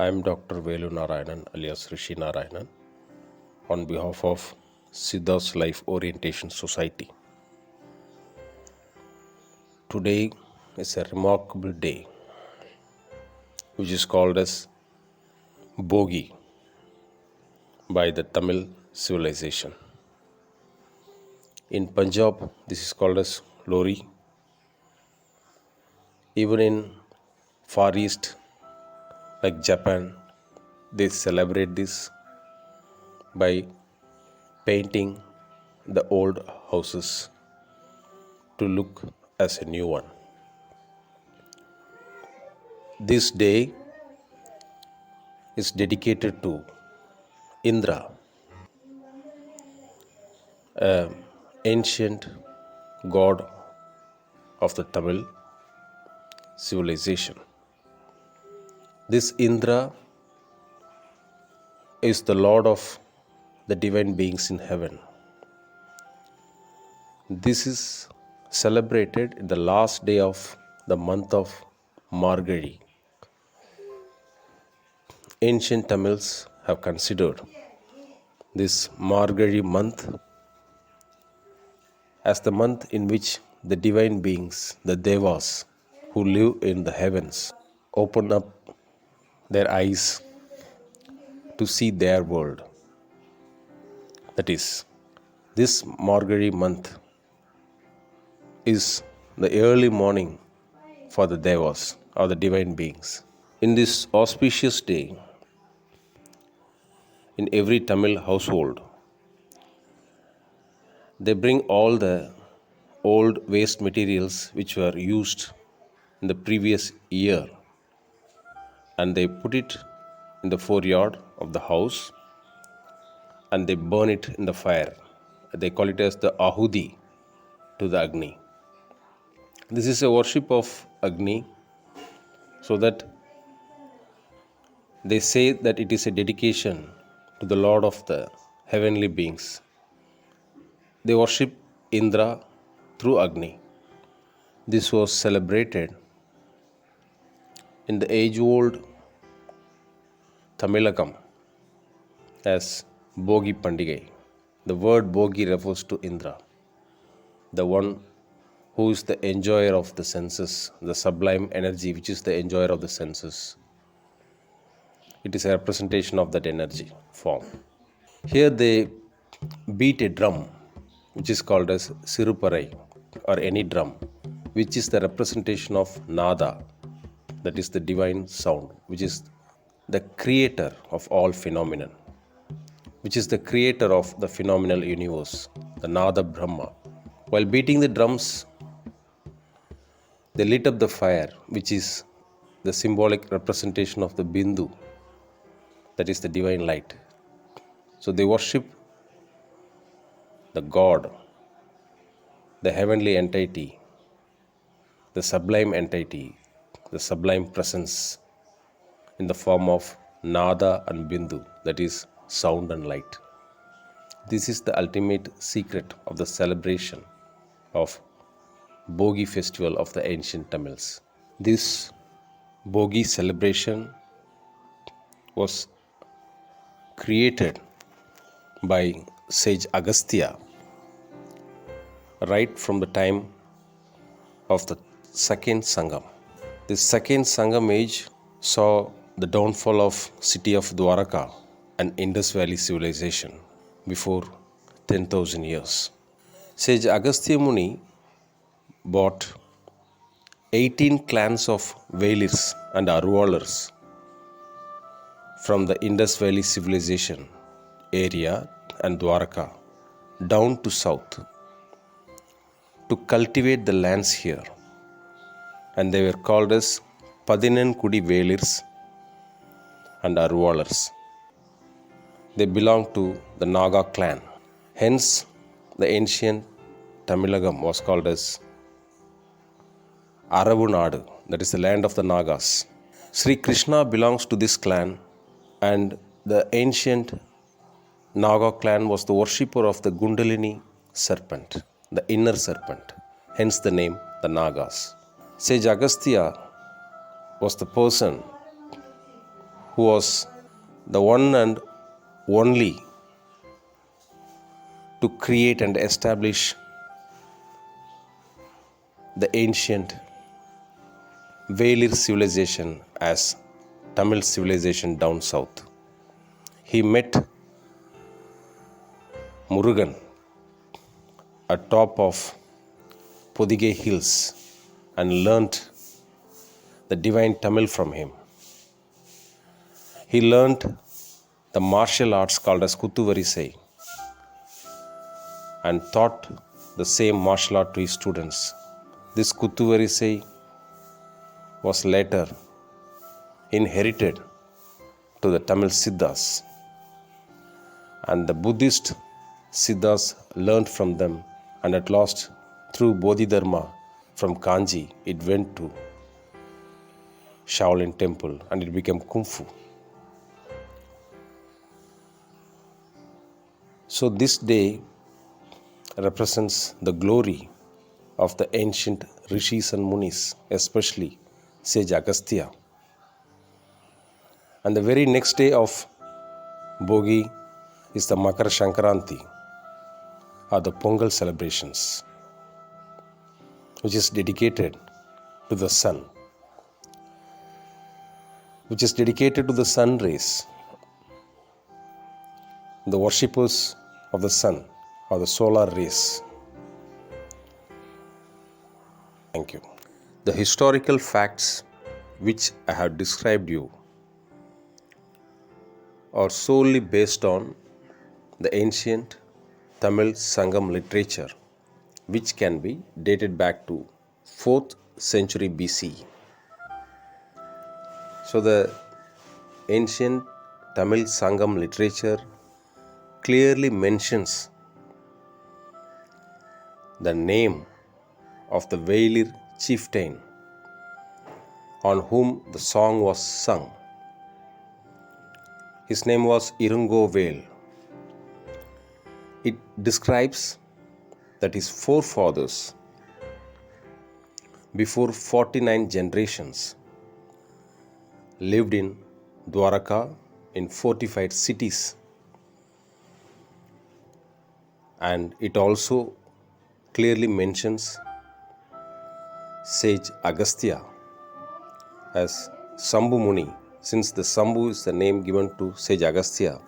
I am Dr. Velu Narayanan alias Rishi Narayanan on behalf of Siddha's Life Orientation Society. Today is a remarkable day which is called as Bhogi by the Tamil civilization. In Punjab, this is called as Lohri. Even in Far East, like Japan, they celebrate this by painting the old houses to look as a new one. This day is dedicated to Indra, ancient god of the Tamil civilization. This Indra is the lord of the divine beings in heaven. This is celebrated in the last day of the month of Margazhi. Ancient Tamils have considered this Margazhi month as the month in which the divine beings, the Devas, who live in the heavens, open up their eyes to see their world. That is, this Margazhi month is the early morning for the Devas or the divine beings. In this auspicious day, in every Tamil household, they bring all the old waste materials which were used in the previous year and they put it in the foreyard of the house and they burn it in the fire. They call it as the Ahudi to the Agni. This is a worship of Agni so that they say that it is a dedication to the Lord of the heavenly beings. They worship Indra through Agni. This was celebrated in the age-old Tamilakam as Bhogi Pandigai. The word Bhogi refers to Indra, the one who is the enjoyer of the senses, the sublime energy which is the enjoyer of the senses. It is a representation of that energy form. Here they beat a drum which is called as Siruparai or any drum, which is the representation of Nada, that is the divine sound, which is the creator of all phenomenon, which is the creator of the phenomenal universe, the Nada Brahma. While beating the drums, they lit up the fire, which is the symbolic representation of the Bindu, that is the divine light. So they worship the God, the heavenly entity, the sublime entity, the sublime presence in the form of Nada and Bindu, that is sound and light. This is the ultimate secret of the celebration of Bhogi Festival of the ancient Tamils. This Bhogi celebration was created by sage Agastya right from the time of the second Sangam. This second Sangam age saw the downfall of city of Dwaraka and Indus Valley civilization before 10,000 years. Sage Agastya Muni bought 18 clans of Velirs and Aruvalars from the Indus Valley civilization area and Dwaraka down to south to cultivate the lands here, and they were called as Kudi Velirs and Aruvalars. They belonged to the Naga clan. Hence, the ancient Tamilagam was called as Aravu Nadu, that is the land of the Nagas. Sri Krishna belongs to this clan, and the ancient Naga clan was the worshipper of the Gundalini serpent, the inner serpent, hence the name the Nagas. Sage Agastya was the person who was the one and only to create and establish the ancient Velir civilization as Tamil civilization down south. He met Murugan atop of Podigai hills and learnt the divine Tamil from him. He learnt the martial arts called as Kuttuvarisai and taught the same martial art to his students. This Kuttuvarisai was later inherited to the Tamil Siddhas, and the Buddhist Siddhas learned from them, and at last through Bodhidharma from Kanji it went to Shaolin Temple and it became Kung Fu. So this day represents the glory of the ancient Rishis and Munis, especially sage Agastya. And the very next day of Bhogi is the Makara Sankranti, or the Pongal celebrations, which is dedicated to the sun, which is dedicated to the sun rays, the worshippers of the sun or the solar rays. Thank you. The historical facts which I have described you are solely based on the ancient Tamil Sangam literature, which can be dated back to 4th century BC. So the ancient Tamil Sangam literature clearly mentions the name of the Velir chieftain on whom the song was sung. His name was Irungo Vel. It describes that his forefathers, before 49 generations, lived in Dwaraka in fortified cities. And it also clearly mentions sage Agastya as Sambhu Muni, since the Sambhu is the name given to sage Agastya.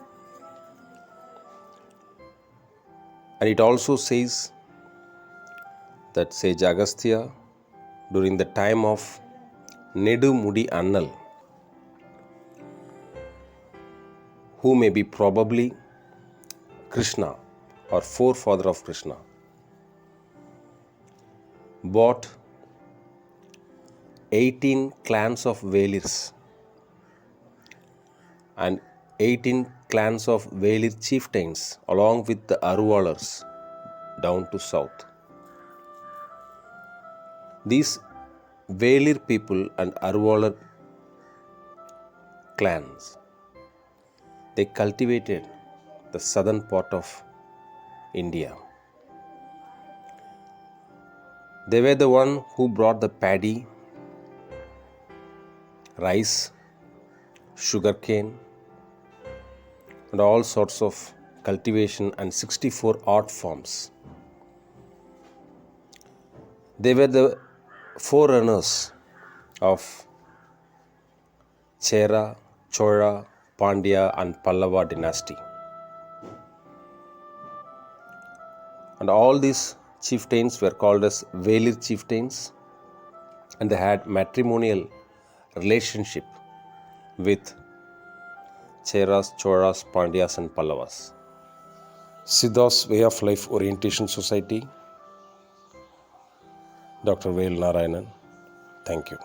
And it also says that sage Agastya, during the time of Nedu Mudi Annal, who may be probably Krishna or forefather of Krishna, bought 18 clans of Velirs and 18 clans of Velir chieftains along with the Aruvalars down to south. These Velir people and Aruvalar clans, they cultivated the southern part of India. They were the one who brought the paddy, rice, sugarcane, and all sorts of cultivation and 64 art forms. They were the forerunners of Chera, Chola, Pandya and Pallava dynasty. And all these chieftains were called as Velir chieftains, and they had matrimonial relationship with Cheras, Cholas, Pandyas and Pallavas. Siddha's Way of Life Orientation Society, Dr. Vel Narayanan. Thank you.